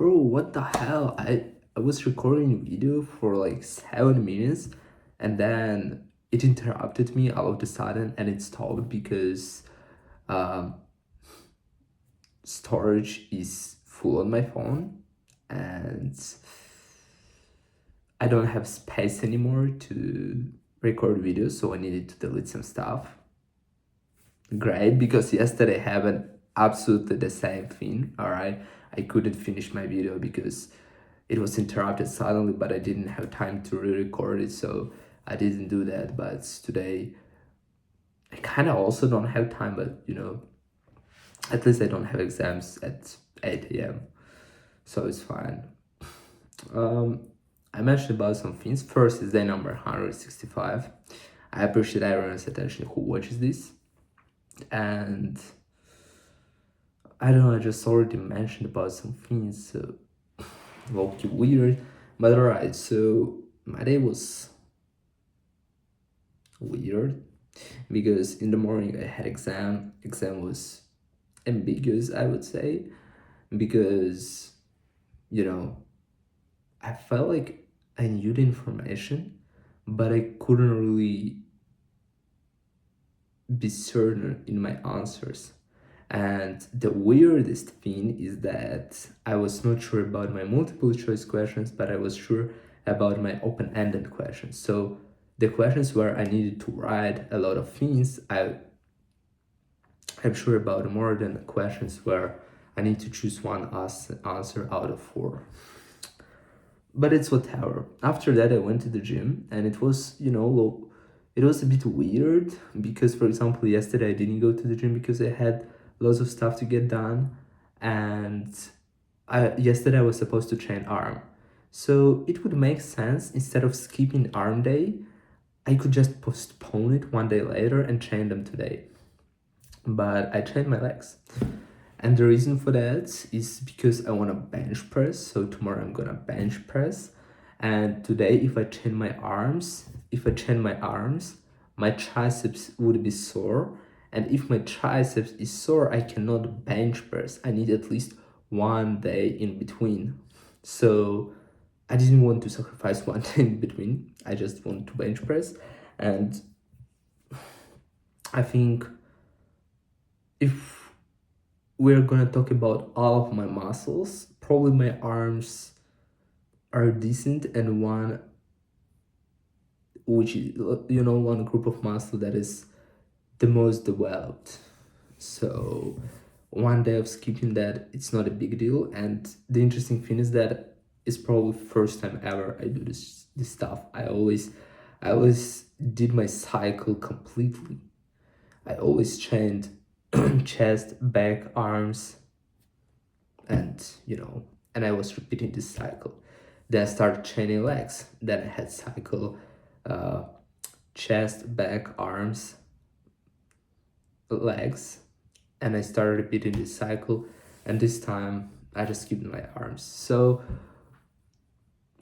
Bro, what the hell? I was recording video for like 7 minutes and then it interrupted me all of a sudden and it stopped because um, storage is full on my phone and I don't have space anymore to record videos, so I needed to delete some stuff. Great, because yesterday happened absolutely the same thing. All right, I couldn't finish my video because it was interrupted suddenly, but I didn't have time to re-record it, so I didn't do that. But today I kind of also don't have time, but at least I don't have exams at 8 a.m, so it's fine. um I mentioned about some things. First is day number 165. I appreciate everyone's attention who watches this, and I don't know, I just already mentioned about some things, so low-key weird. But alright, so my day was weird because in the morning I had exam. Exam was ambiguous, I would say, because I felt like I knew the information, but I couldn't really be certain in my answers. And the weirdest thing is that I was not sure about my multiple choice questions, but I was sure about my open-ended questions. So the questions where I needed to write a lot of things, I'm sure about more than the questions where I need to choose one answer out of four. But it's whatever. After that, I went to the gym, and it was, it was a bit weird because, for example, yesterday I didn't go to the gym because I had lots of stuff to get done, and yesterday I was supposed to train arm. So it would make sense, instead of skipping arm day, I could just postpone it one day later and train them today. But I trained my legs. And the reason for that is because I want to bench press. So tomorrow I'm gonna bench press. And today, if I train my arms, my triceps would be sore. And if my triceps is sore, I cannot bench press. I need at least one day in between. So I didn't want to sacrifice one day in between. I just want to bench press. And I think if we're gonna talk about all of my muscles, probably my arms are decent, and one which is, one group of muscle that is the most developed. So one day of skipping that, it's not a big deal. And the interesting thing is that it's probably first time ever I do this stuff. I always did my cycle completely. I always trained chest, back, arms, and and I was repeating this cycle. Then I started training legs. Then I had cycle, chest, back, arms, legs, and I started repeating this cycle. And this time I just skipped my arms. So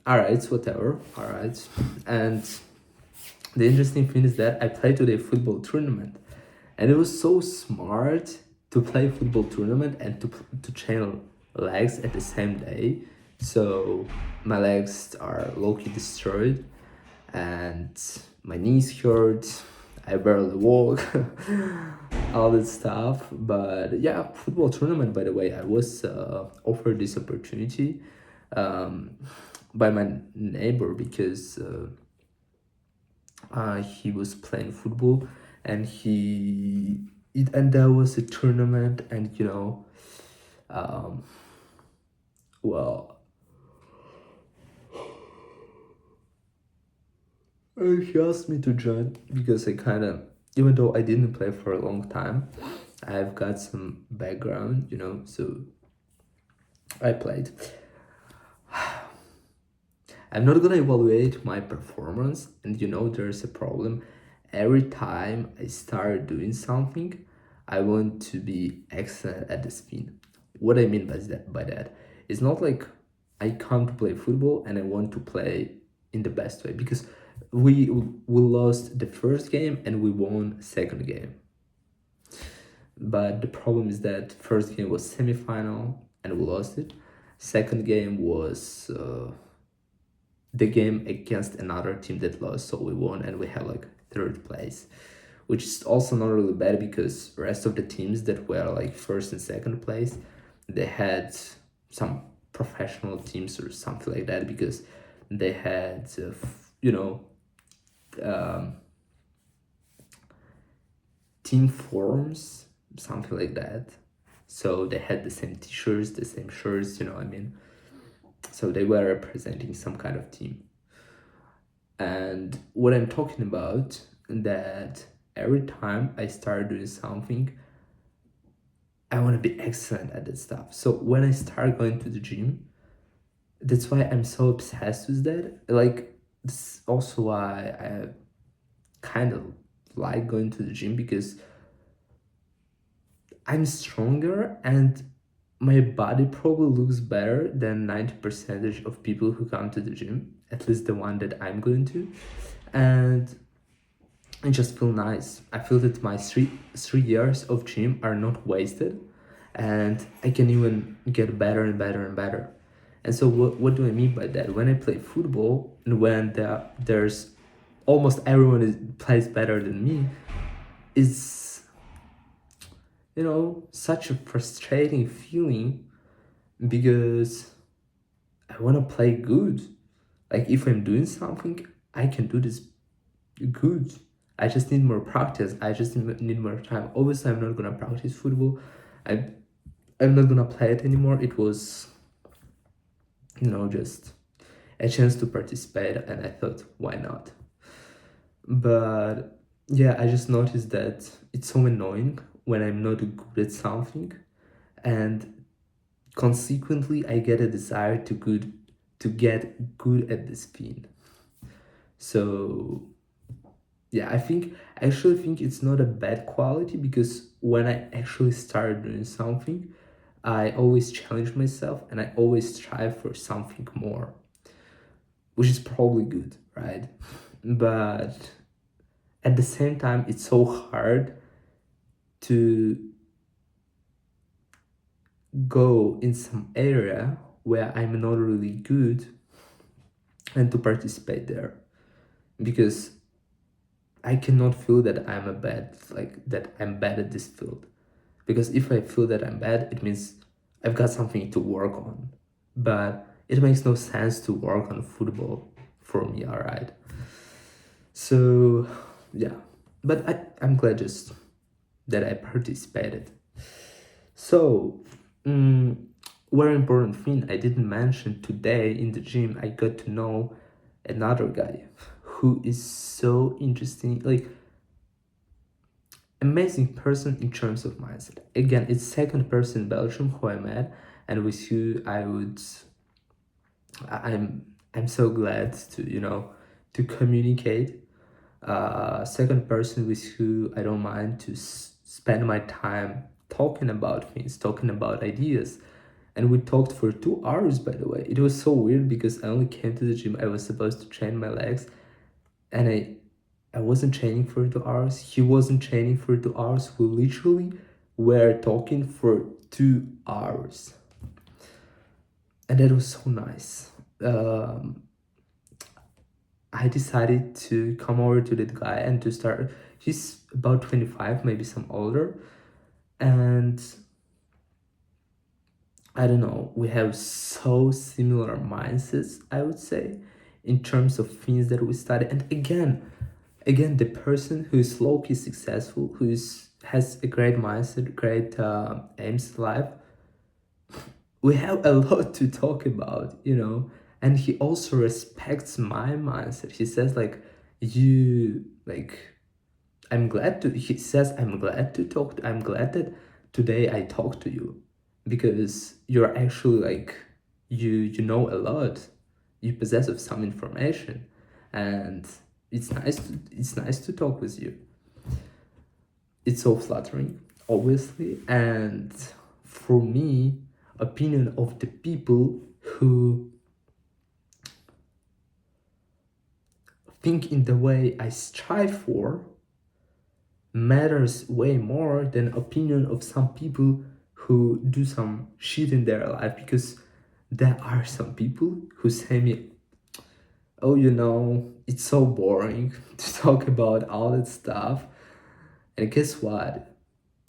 alright, it's whatever. Alright, and the interesting thing is that I played today football tournament, and it was so smart to play football tournament and to train legs at the same day. So my legs are low-key destroyed, and my knees hurt. I barely walk, all that stuff. But yeah, football tournament. By the way, I was offered this opportunity by my neighbor because he was playing football, and there was a tournament, and well, he asked me to join because I kind of, even though I didn't play for a long time, I've got some background, so I played. I'm not gonna evaluate my performance, and there's a problem. Every time I start doing something, I want to be excellent at the spin. What I mean by that, it's not like I come to play football and I want to play in the best way, because we lost the first game and we won second game. But the problem is that first game was semi-final and we lost it, Second game was the game against another team that lost, so we won and we have like third place, which is also not really bad because the rest of the teams that were like first and second place, they had some professional teams or something like that because they had um, team forms, something like that. So they had the same t-shirts, the same shirts, I mean. So they were representing some kind of team. And what I'm talking about, that every time I start doing something, I want to be excellent at that stuff. So when I start going to the gym, that's why I'm so obsessed with that. Like, this is also why I kind of like going to the gym, because I'm stronger and my body probably looks better than 90% of people who come to the gym, at least the one that I'm going to. And I just feel nice. I feel that my three years of gym are not wasted, and I can even get better and better and better. And so what do I mean by that? When I play football and when there's almost everyone plays better than me, is such a frustrating feeling, because I want to play good. Like, if I'm doing something, I can do this good. I just need more practice. I just need more time. Obviously, I'm not gonna practice football. I'm I'm not gonna play it anymore. It was, just a chance to participate, and I thought, why not? But yeah, I just noticed that it's so annoying when I'm not good at something, and consequently, I get a desire to get good at this thing. So yeah, I actually think it's not a bad quality, because when I actually start doing something, I always challenge myself and I always strive for something more, which is probably good, right? But at the same time, it's so hard to go in some area where I'm not really good and to participate there, because I cannot feel that I'm bad at this field. Because if I feel that I'm bad, it means I've got something to work on. But it makes no sense to work on football for me, all right? So, yeah. But I'm glad just that I participated. So, very important thing I didn't mention today in the gym, I got to know another guy who is so interesting. Like, amazing person in terms of mindset. Again, it's second person in Belgium who I met, and with who I'm so glad to to communicate. Second person with who I don't mind to spend my time talking about things, talking about ideas. And we talked for 2 hours, by the way. It was so weird because I only came to the gym. I was supposed to train my legs, and I wasn't training for 2 hours. He wasn't training for 2 hours. We literally were talking for 2 hours. And that was so nice. I decided to come over to that guy and to start. He's about 25, maybe some older. And I don't know, we have so similar mindsets, I would say, in terms of things that we study. And again, the person who is low-key successful, has a great mindset, great aims in life, we have a lot to talk about, and he also respects my mindset. He says, like, you like he says, I'm glad that today I talked to you, because you're actually like, you know a lot, you possess of some information, and it's nice to talk with you. It's so flattering, obviously. And for me, opinion of the people who think in the way I strive for matters way more than opinion of some people who do some shit in their life, because there are some people who say me, oh, it's so boring to talk about all that stuff. And guess what?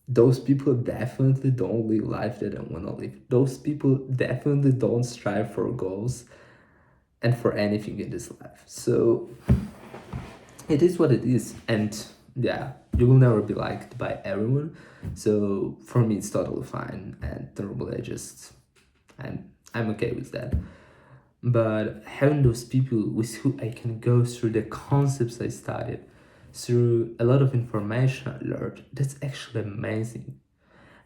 Those people definitely don't live life that I want to live. Those people definitely don't strive for goals and for anything in this life. So it is what it is. And yeah, you will never be liked by everyone. So for me, it's totally fine. And normally I'm okay with that. But having those people with who I can go through the concepts I studied, through a lot of information I learned, that's actually amazing.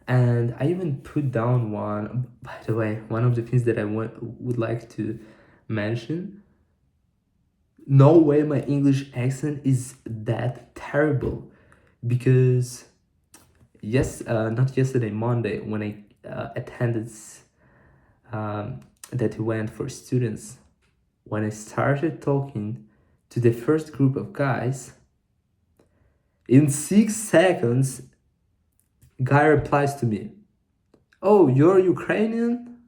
And I even put down one, by the way, one of the things that would like to mention. No way my English accent is that terrible, because not yesterday, Monday, when I attended um, that event for students, when I started talking to the first group of guys, in 6 seconds, guy replies to me, "Oh, you're Ukrainian?"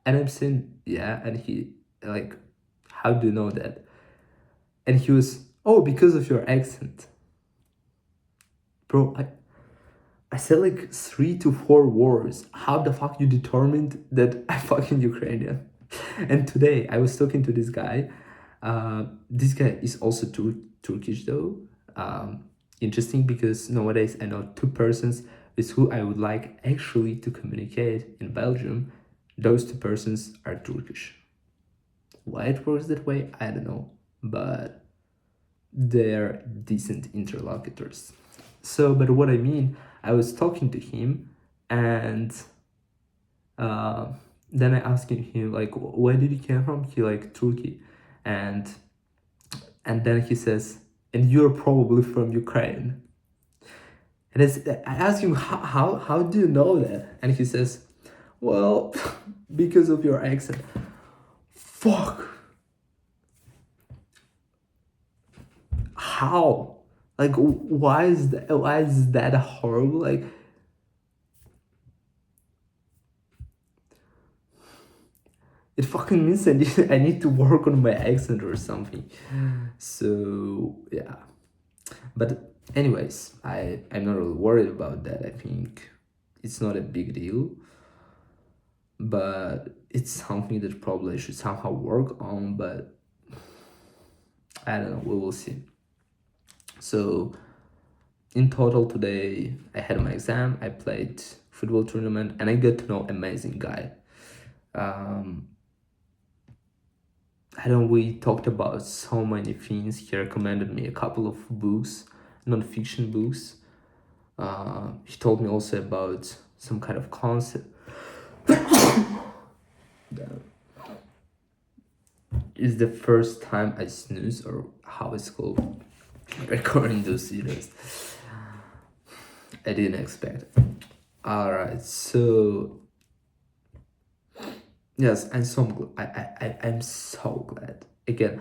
And I'm saying, "Yeah." And he, like, "How do you know that?" And he was, "Oh, because of your accent." Bro, I said like 3 to 4 words. How the fuck you determined that I'm fucking Ukrainian? And today I was talking to this guy. This guy is also Turkish though. Interesting, because nowadays I know two persons with who I would like actually to communicate in Belgium. Those two persons are Turkish. Why it works that way, I don't know, but they're decent interlocutors. So, but what I mean, I was talking to him, and uh, then I asking him like, where did he come from? He like Turkey, and then he says, and you're probably from Ukraine. And I asked him, how do you know that? And he says, well, because of your accent. Fuck. How? Like, why is that horrible? Like, it fucking means I need to work on my accent or something. So yeah. But anyways, I'm not really worried about that. I think it's not a big deal. But it's something that probably I should somehow work on, but I don't know, we will see. So in total today I had my exam, I played football tournament, and I got to know amazing guy. I don't we talked about so many things. He recommended me a couple of books, non-fiction books. He told me also about some kind of concept. It's the first time I snooze, or how it's called, recording those videos. I didn't expect it. Alright, so yes, I'm so I'm so glad. Again,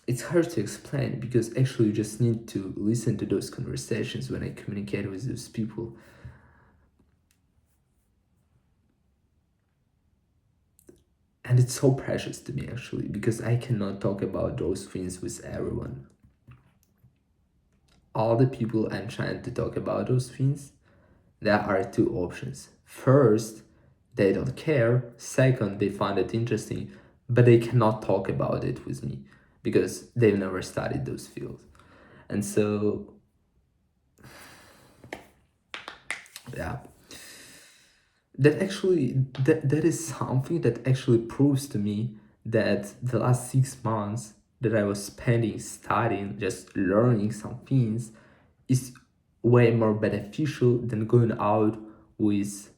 it's hard to explain, because actually you just need to listen to those conversations when I communicate with those people. And it's so precious to me actually, because I cannot talk about those things with everyone. All the people I'm trying to talk about those things, there are two options. First, they don't care. Second, they find it interesting, but they cannot talk about it with me because they've never studied those fields. And so, yeah, that is something that actually proves to me that the last 6 months that I was spending studying, just learning some things, is way more beneficial than going out with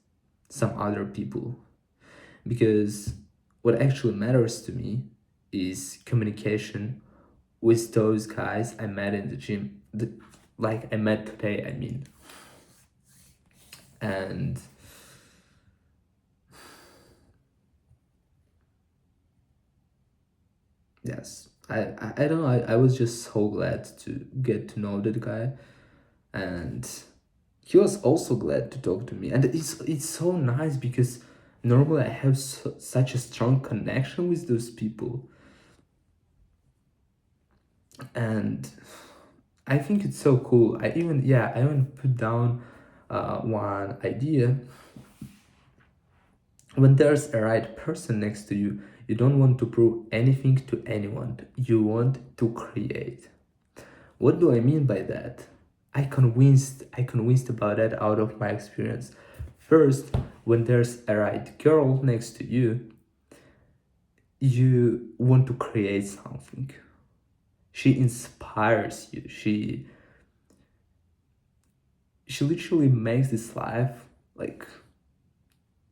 some other people. Because what actually matters to me is communication with those guys I met in the gym, like I met today, I mean. And yes, I don't know, I was just so glad to get to know that guy, and he was also glad to talk to me. And it's so nice, because Normally I have such a strong connection with those people, and I think it's so cool. I even put down one idea. When there's a right person next to you, you don't want to prove anything to anyone. You want to create. What do I mean by that? I convinced about that out of my experience. First, when there's a right girl next to you, you want to create something. She inspires you. She literally makes this life like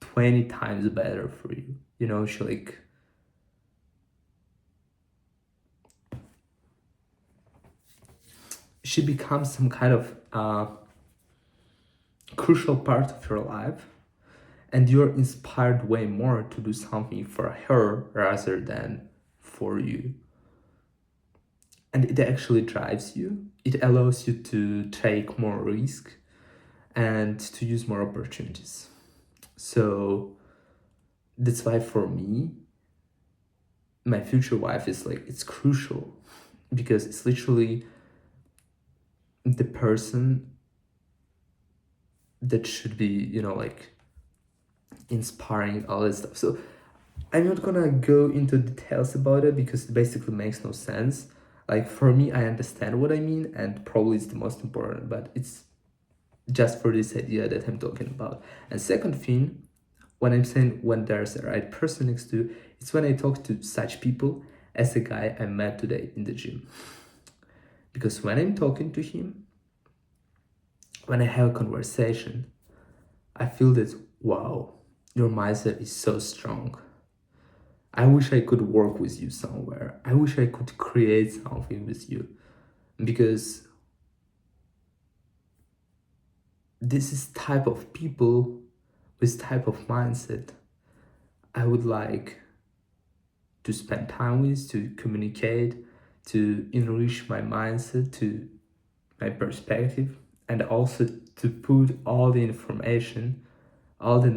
20 times better for you. She becomes some kind of crucial part of your life, and you're inspired way more to do something for her rather than for you. And it actually drives you. It allows you to take more risk and to use more opportunities. So that's why for me, my future wife is like, it's crucial, because it's literally the person that should be, like inspiring all this stuff. So I'm not gonna go into details about it because it basically makes no sense. Like for me, I understand what I mean, and probably it's the most important, but it's just for this idea that I'm talking about. And second thing, when I'm saying when there's a right person next to, it's when I talk to such people as the guy I met today in the gym. Because when I'm talking to him, when I have a conversation, I feel that, wow, your mindset is so strong. I wish I could work with you somewhere. I wish I could create something with you, because this is type of people with type of mindset I would like to spend time with, to communicate, to enrich my mindset, to my perspective, and also to put all the information, all the